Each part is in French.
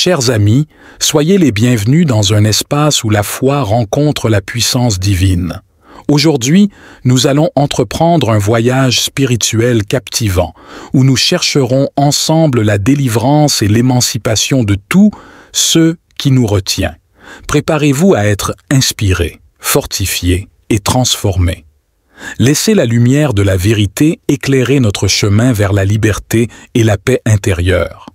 Chers amis, soyez les bienvenus dans un espace où la foi rencontre la puissance divine. Aujourd'hui, nous allons entreprendre un voyage spirituel captivant, où nous chercherons ensemble la délivrance et l'émancipation de tout ce qui nous retient. Préparez-vous à être inspirés, fortifiés et transformés. Laissez la lumière de la vérité éclairer notre chemin vers la liberté et la paix intérieure.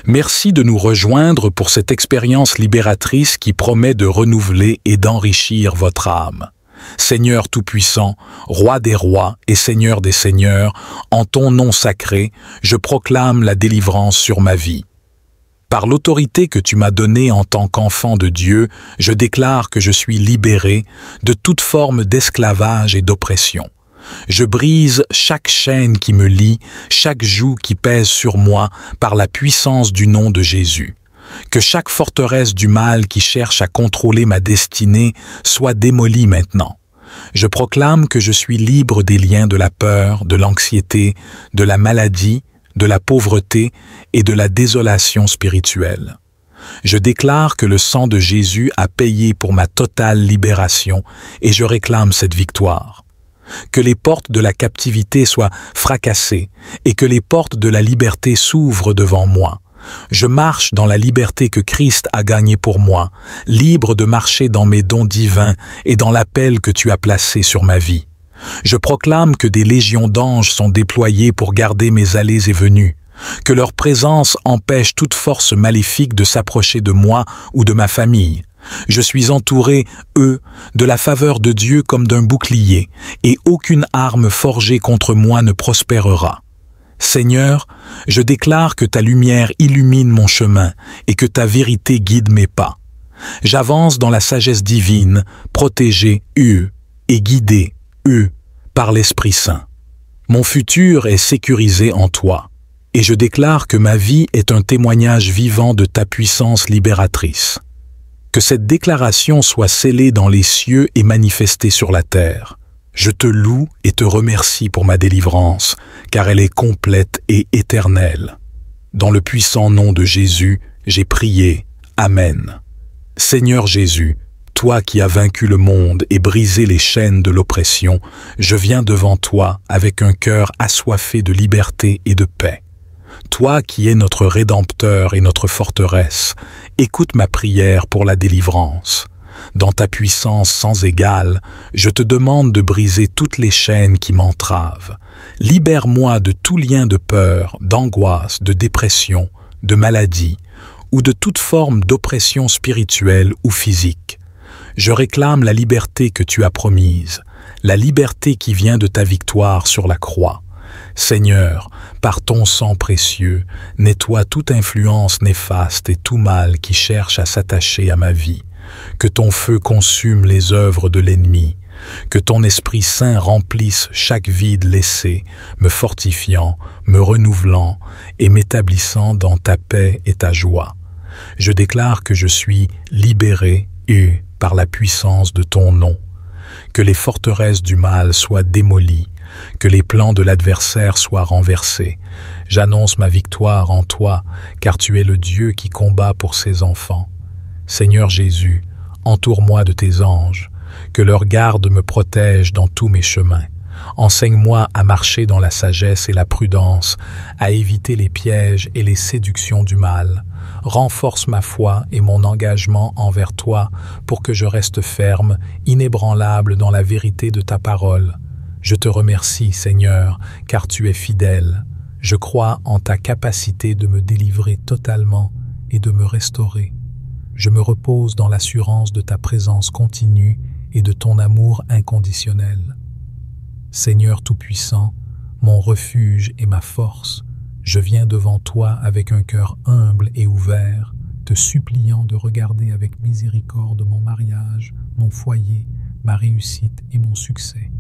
Merci de nous rejoindre pour cette expérience libératrice qui promet de renouveler et d'enrichir votre âme. Seigneur Tout-Puissant, Roi des rois et Seigneur des seigneurs, en ton nom sacré, je proclame la délivrance sur ma vie. Par l'autorité que tu m'as donnée en tant qu'enfant de Dieu, je déclare que je suis libéré de toute forme d'esclavage et d'oppression. Je brise chaque chaîne qui me lie, chaque joug qui pèse sur moi par la puissance du nom de Jésus. Que chaque forteresse du mal qui cherche à contrôler ma destinée soit démolie maintenant. Je proclame que je suis libre des liens de la peur, de l'anxiété, de la maladie, de la pauvreté et de la désolation spirituelle. Je déclare que le sang de Jésus a payé pour ma totale libération et je réclame cette victoire. Que les portes de la captivité soient fracassées et que les portes de la liberté s'ouvrent devant moi. Je marche dans la liberté que Christ a gagnée pour moi, libre de marcher dans mes dons divins et dans l'appel que tu as placé sur ma vie. Je proclame que des légions d'anges sont déployées pour garder mes allées et venues, que leur présence empêche toute force maléfique de s'approcher de moi ou de ma famille. Je suis entouré, de la faveur de Dieu comme d'un bouclier, et aucune arme forgée contre moi ne prospérera. Seigneur, je déclare que ta lumière illumine mon chemin et que ta vérité guide mes pas. J'avance dans la sagesse divine, protégé, et guidé, par l'Esprit Saint. Mon futur est sécurisé en toi, et je déclare que ma vie est un témoignage vivant de ta puissance libératrice. Que cette déclaration soit scellée dans les cieux et manifestée sur la terre. Je te loue et te remercie pour ma délivrance, car elle est complète et éternelle. Dans le puissant nom de Jésus, j'ai prié. Amen. Seigneur Jésus, toi qui as vaincu le monde et brisé les chaînes de l'oppression, je viens devant toi avec un cœur assoiffé de liberté et de paix. Toi qui es notre Rédempteur et notre forteresse, écoute ma prière pour la délivrance. Dans ta puissance sans égale, je te demande de briser toutes les chaînes qui m'entravent. Libère-moi de tout lien de peur, d'angoisse, de dépression, de maladie ou de toute forme d'oppression spirituelle ou physique. Je réclame la liberté que tu as promise, la liberté qui vient de ta victoire sur la croix. Seigneur, par ton sang précieux, nettoie toute influence néfaste et tout mal qui cherche à s'attacher à ma vie. Que ton feu consume les œuvres de l'ennemi. Que ton Esprit Saint remplisse chaque vide laissé, me fortifiant, me renouvelant et m'établissant dans ta paix et ta joie. Je déclare que je suis libéré par la puissance de ton nom. Que les forteresses du mal soient démolies, que les plans de l'adversaire soient renversés. J'annonce ma victoire en toi, car tu es le Dieu qui combat pour ses enfants. Seigneur Jésus, entoure-moi de tes anges, que leur garde me protège dans tous mes chemins. Enseigne-moi à marcher dans la sagesse et la prudence, à éviter les pièges et les séductions du mal. Renforce ma foi et mon engagement envers toi pour que je reste ferme, inébranlable dans la vérité de ta parole. Je te remercie, Seigneur, car tu es fidèle. Je crois en ta capacité de me délivrer totalement et de me restaurer. Je me repose dans l'assurance de ta présence continue et de ton amour inconditionnel. Seigneur Tout-Puissant, mon refuge et ma force, je viens devant toi avec un cœur humble et ouvert, te suppliant de regarder avec miséricorde mon mariage, mon foyer, ma réussite et mon succès.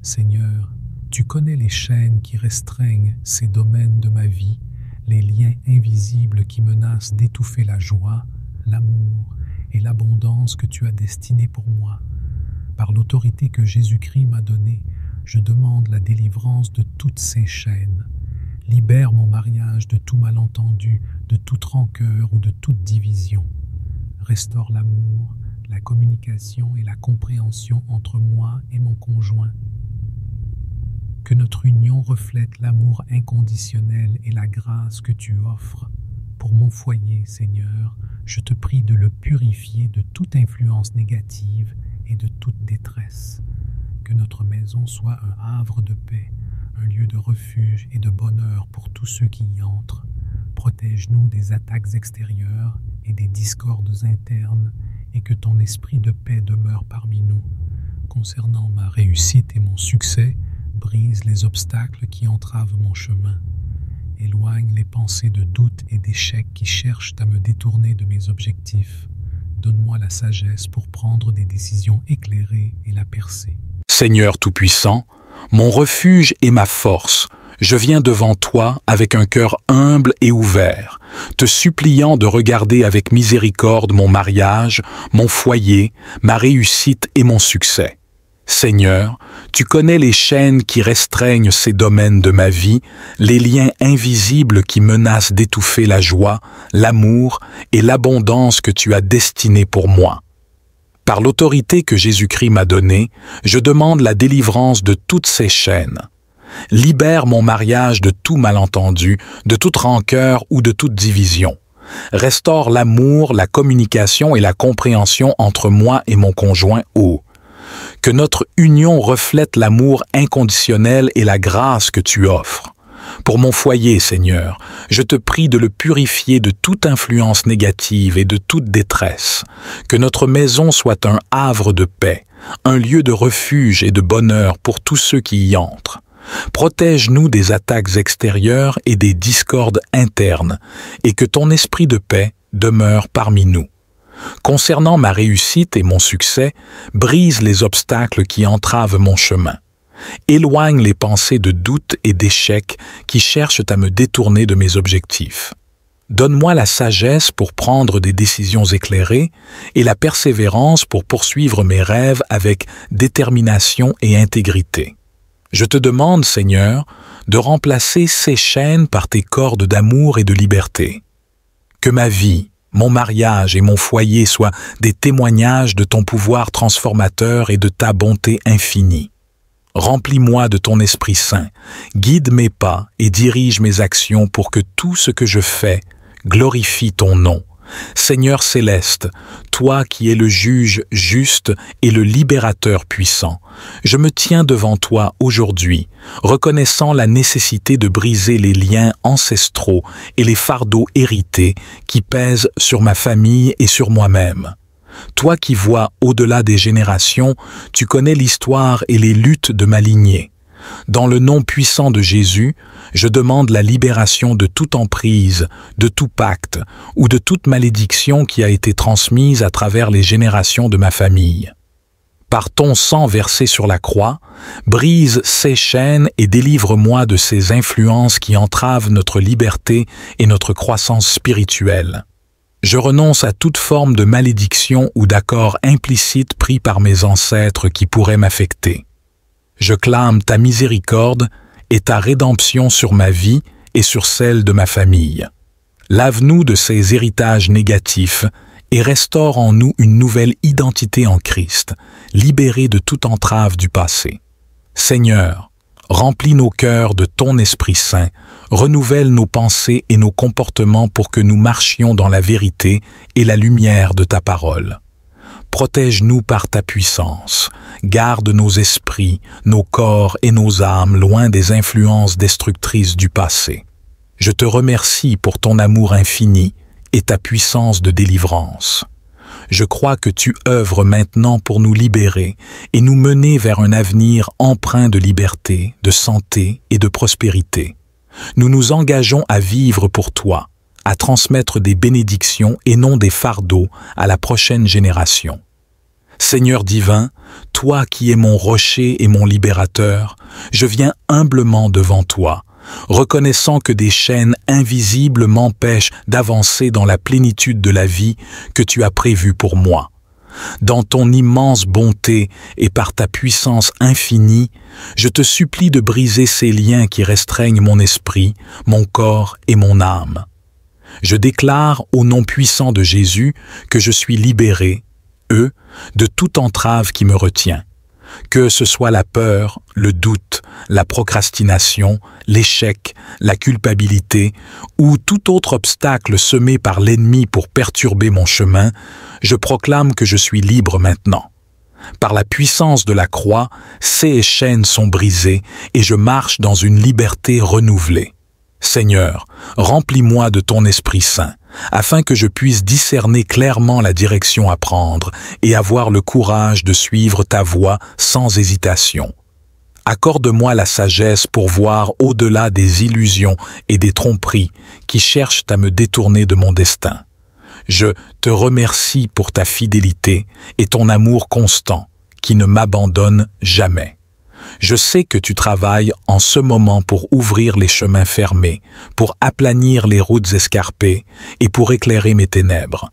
Seigneur, tu connais les chaînes qui restreignent ces domaines de ma vie, les liens invisibles qui menacent d'étouffer la joie, l'amour et l'abondance que tu as destinée pour moi. Par l'autorité que Jésus-Christ m'a donnée, je demande la délivrance de toutes ces chaînes. Libère mon mariage de tout malentendu, de toute rancœur ou de toute division. Restaure l'amour, la communication et la compréhension entre moi et mon conjoint. Que notre union reflète l'amour inconditionnel et la grâce que tu offres. Pour mon foyer, Seigneur, je te prie de le purifier de toute influence négative et de toute détresse. Que notre maison soit un havre de paix, un lieu de refuge et de bonheur pour tous ceux qui y entrent. Protège-nous des attaques extérieures et des discordes internes, et que ton esprit de paix demeure parmi nous. Concernant ma réussite et mon succès, brise les obstacles qui entravent mon chemin. Éloigne les pensées de doute et d'échec qui cherchent à me détourner de mes objectifs. Donne-moi la sagesse pour prendre des décisions éclairées et la percer. Seigneur Tout-Puissant, mon refuge et ma force, je viens devant toi avec un cœur humble et ouvert, te suppliant de regarder avec miséricorde mon mariage, mon foyer, ma réussite et mon succès. Seigneur, tu connais les chaînes qui restreignent ces domaines de ma vie, les liens invisibles qui menacent d'étouffer la joie, l'amour et l'abondance que tu as destinée pour moi. Par l'autorité que Jésus-Christ m'a donnée, je demande la délivrance de toutes ces chaînes. Libère mon mariage de tout malentendu, de toute rancœur ou de toute division. Restaure l'amour, la communication et la compréhension entre moi et mon conjoint. Que notre union reflète l'amour inconditionnel et la grâce que tu offres. Pour mon foyer, Seigneur, je te prie de le purifier de toute influence négative et de toute détresse. Que notre maison soit un havre de paix, un lieu de refuge et de bonheur pour tous ceux qui y entrent. Protège-nous des attaques extérieures et des discordes internes, et que ton esprit de paix demeure parmi nous. Concernant ma réussite et mon succès, brise les obstacles qui entravent mon chemin. Éloigne les pensées de doute et d'échec qui cherchent à me détourner de mes objectifs. Donne-moi la sagesse pour prendre des décisions éclairées et la persévérance pour poursuivre mes rêves avec détermination et intégrité. Je te demande, Seigneur, de remplacer ces chaînes par tes cordes d'amour et de liberté. Que ma vie, mon mariage et mon foyer soient des témoignages de ton pouvoir transformateur et de ta bonté infinie. Remplis-moi de ton Esprit Saint, guide mes pas et dirige mes actions pour que tout ce que je fais glorifie ton nom. Seigneur céleste, toi qui es le juge juste et le libérateur puissant, je me tiens devant toi aujourd'hui, reconnaissant la nécessité de briser les liens ancestraux et les fardeaux hérités qui pèsent sur ma famille et sur moi-même. Toi qui vois au-delà des générations, tu connais l'histoire et les luttes de ma lignée. Dans le nom puissant de Jésus, je demande la libération de toute emprise, de tout pacte ou de toute malédiction qui a été transmise à travers les générations de ma famille. Par ton sang versé sur la croix, brise ces chaînes et délivre-moi de ces influences qui entravent notre liberté et notre croissance spirituelle. Je renonce à toute forme de malédiction ou d'accord implicite pris par mes ancêtres qui pourraient m'affecter. Je clame ta miséricorde et ta rédemption sur ma vie et sur celle de ma famille. Lave-nous de ces héritages négatifs et restaure en nous une nouvelle identité en Christ, libérée de toute entrave du passé. Seigneur, remplis nos cœurs de ton Esprit Saint, renouvelle nos pensées et nos comportements pour que nous marchions dans la vérité et la lumière de ta parole. Protège-nous par ta puissance, garde nos esprits, nos corps et nos âmes loin des influences destructrices du passé. Je te remercie pour ton amour infini et ta puissance de délivrance. Je crois que tu œuvres maintenant pour nous libérer et nous mener vers un avenir empreint de liberté, de santé et de prospérité. Nous nous engageons à vivre pour toi, à transmettre des bénédictions et non des fardeaux à la prochaine génération. Seigneur divin, toi qui es mon rocher et mon libérateur, je viens humblement devant toi, reconnaissant que des chaînes invisibles m'empêchent d'avancer dans la plénitude de la vie que tu as prévue pour moi. dans ton immense bonté et par ta puissance infinie, je te supplie de briser ces liens qui restreignent mon esprit, mon corps et mon âme. Je déclare au nom puissant de Jésus que je suis libéré, de toute entrave qui me retient. Que ce soit la peur, le doute, la procrastination, l'échec, la culpabilité ou tout autre obstacle semé par l'ennemi pour perturber mon chemin, je proclame que je suis libre maintenant. Par la puissance de la croix, ces chaînes sont brisées et je marche dans une liberté renouvelée. Seigneur, remplis-moi de ton Esprit Saint, afin que je puisse discerner clairement la direction à prendre et avoir le courage de suivre ta voie sans hésitation. Accorde-moi la sagesse pour voir au-delà des illusions et des tromperies qui cherchent à me détourner de mon destin. Je te remercie pour ta fidélité et ton amour constant qui ne m'abandonne jamais. Je sais que tu travailles en ce moment pour ouvrir les chemins fermés, pour aplanir les routes escarpées et pour éclairer mes ténèbres.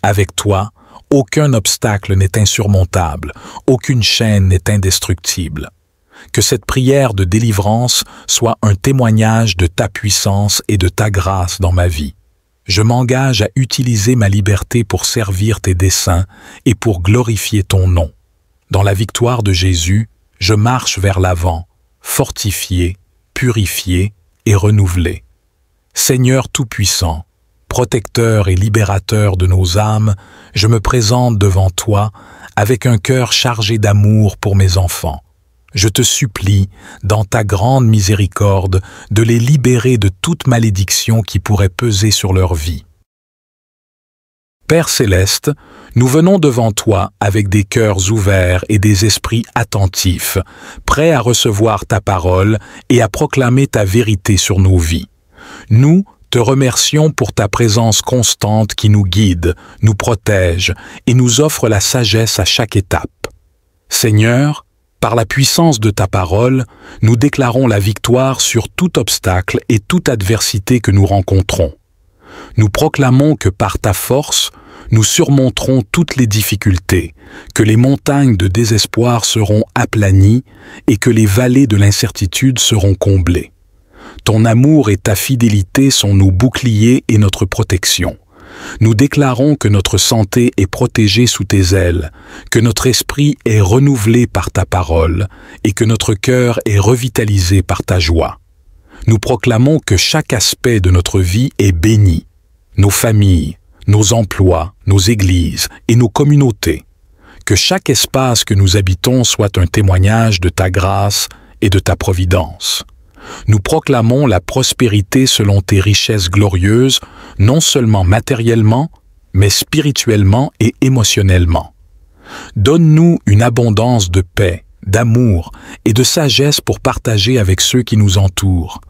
Avec toi, aucun obstacle n'est insurmontable, aucune chaîne n'est indestructible. Que cette prière de délivrance soit un témoignage de ta puissance et de ta grâce dans ma vie. Je m'engage à utiliser ma liberté pour servir tes desseins et pour glorifier ton nom. Dans la victoire de Jésus, je marche vers l'avant, fortifié, purifié et renouvelé. Seigneur Tout-Puissant, protecteur et libérateur de nos âmes, je me présente devant toi avec un cœur chargé d'amour pour mes enfants. Je te supplie, dans ta grande miséricorde, de les libérer de toute malédiction qui pourrait peser sur leur vie. Père céleste, nous venons devant toi avec des cœurs ouverts et des esprits attentifs, prêts à recevoir ta parole et à proclamer ta vérité sur nos vies. Nous te remercions pour ta présence constante qui nous guide, nous protège et nous offre la sagesse à chaque étape. Seigneur, par la puissance de ta parole, nous déclarons la victoire sur tout obstacle et toute adversité que nous rencontrons. Nous proclamons que par ta force, nous surmonterons toutes les difficultés, que les montagnes de désespoir seront aplanies et que les vallées de l'incertitude seront comblées. Ton amour et ta fidélité sont nos boucliers et notre protection. Nous déclarons que notre santé est protégée sous tes ailes, que notre esprit est renouvelé par ta parole et que notre cœur est revitalisé par ta joie. Nous proclamons que chaque aspect de notre vie est béni, nos familles, nos emplois, nos églises et nos communautés. Que chaque espace que nous habitons soit un témoignage de ta grâce et de ta providence. Nous proclamons la prospérité selon tes richesses glorieuses, non seulement matériellement, mais spirituellement et émotionnellement. Donne-nous une abondance de paix, d'amour et de sagesse pour partager avec ceux qui nous entourent.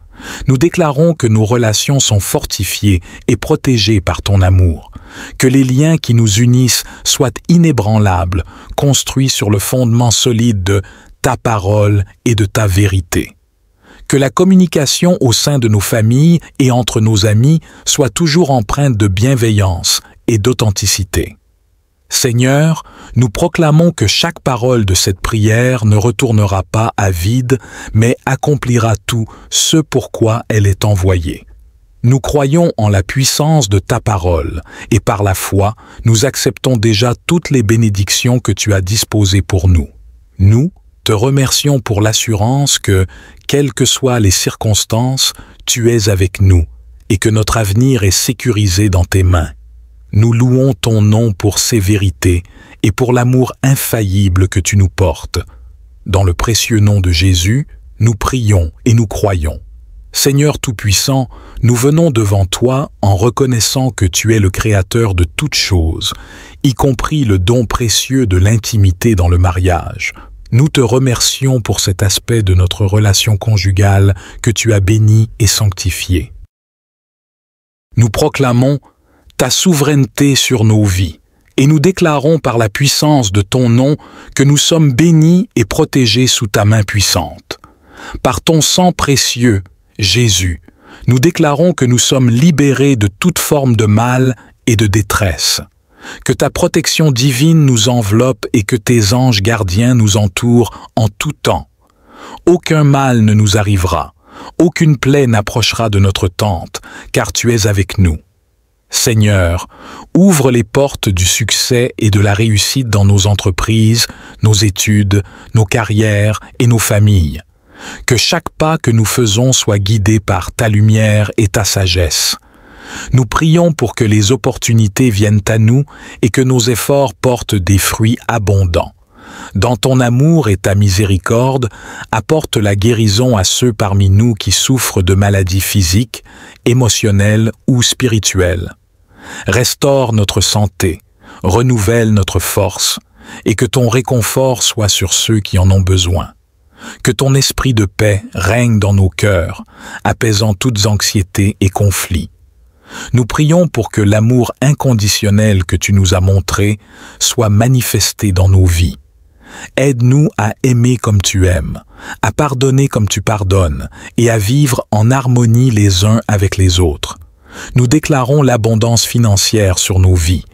Nous déclarons que nos relations sont fortifiées et protégées par ton amour, que les liens qui nous unissent soient inébranlables, construits sur le fondement solide de ta parole et de ta vérité. Que la communication au sein de nos familles et entre nos amis soit toujours empreinte de bienveillance et d'authenticité. Seigneur, nous proclamons que chaque parole de cette prière ne retournera pas à vide, mais accomplira tout ce pourquoi elle est envoyée. Nous croyons en la puissance de ta parole, et par la foi, nous acceptons déjà toutes les bénédictions que tu as disposées pour nous. Nous te remercions pour l'assurance que, quelles que soient les circonstances, tu es avec nous, et que notre avenir est sécurisé dans tes mains. Nous louons ton nom pour ces vérités et pour l'amour infaillible que tu nous portes. Dans le précieux nom de Jésus, nous prions et nous croyons. Seigneur Tout-Puissant, nous venons devant toi en reconnaissant que tu es le Créateur de toutes choses, y compris le don précieux de l'intimité dans le mariage. Nous te remercions pour cet aspect de notre relation conjugale que tu as béni et sanctifié. Nous proclamons ta souveraineté sur nos vies, et nous déclarons par la puissance de ton nom que nous sommes bénis et protégés sous ta main puissante. Par ton sang précieux, Jésus, nous déclarons que nous sommes libérés de toute forme de mal et de détresse. Que ta protection divine nous enveloppe et que tes anges gardiens nous entourent en tout temps. Aucun mal ne nous arrivera, aucune plaie n'approchera de notre tente, car tu es avec nous. Seigneur, ouvre les portes du succès et de la réussite dans nos entreprises, nos études, nos carrières et nos familles. Que chaque pas que nous faisons soit guidé par ta lumière et ta sagesse. Nous prions pour que les opportunités viennent à nous et que nos efforts portent des fruits abondants. Dans ton amour et ta miséricorde, apporte la guérison à ceux parmi nous qui souffrent de maladies physiques, émotionnelles ou spirituelles. Restaure notre santé, renouvelle notre force, et que ton réconfort soit sur ceux qui en ont besoin. Que ton esprit de paix règne dans nos cœurs, apaisant toutes anxiétés et conflits. Nous prions pour que l'amour inconditionnel que tu nous as montré soit manifesté dans nos vies. Aide-nous à aimer comme tu aimes, à pardonner comme tu pardonnes et à vivre en harmonie les uns avec les autres. Nous déclarons l'abondance financière sur nos vies.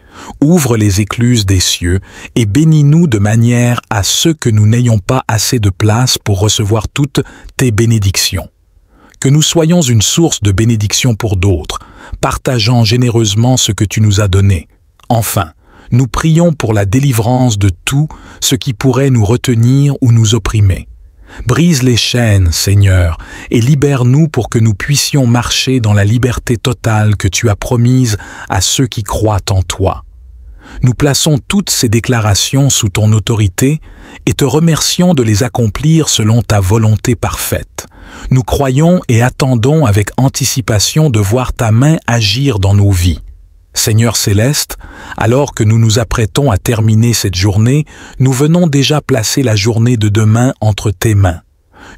Ouvre les écluses des cieux et bénis-nous de manière à ce que nous n'ayons pas assez de place pour recevoir toutes tes bénédictions. Que nous soyons une source de bénédiction pour d'autres, partageant généreusement ce que tu nous as donné. Enfin, nous prions pour la délivrance de tout ce qui pourrait nous retenir ou nous opprimer. Brise les chaînes, Seigneur, et libère-nous pour que nous puissions marcher dans la liberté totale que tu as promise à ceux qui croient en toi. Nous plaçons toutes ces déclarations sous ton autorité et te remercions de les accomplir selon ta volonté parfaite. Nous croyons et attendons avec anticipation de voir ta main agir dans nos vies. Seigneur céleste, alors que nous nous apprêtons à terminer cette journée, nous venons déjà placer la journée de demain entre tes mains.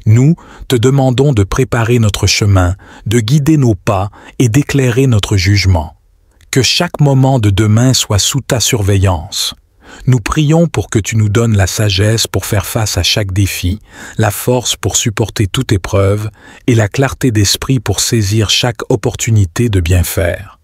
Nous te demandons de préparer notre chemin, de guider nos pas et d'éclairer notre jugement. Que chaque moment de demain soit sous ta surveillance. Nous prions pour que tu nous donnes la sagesse pour faire face à chaque défi, la force pour supporter toute épreuve et la clarté d'esprit pour saisir chaque opportunité de bien faire.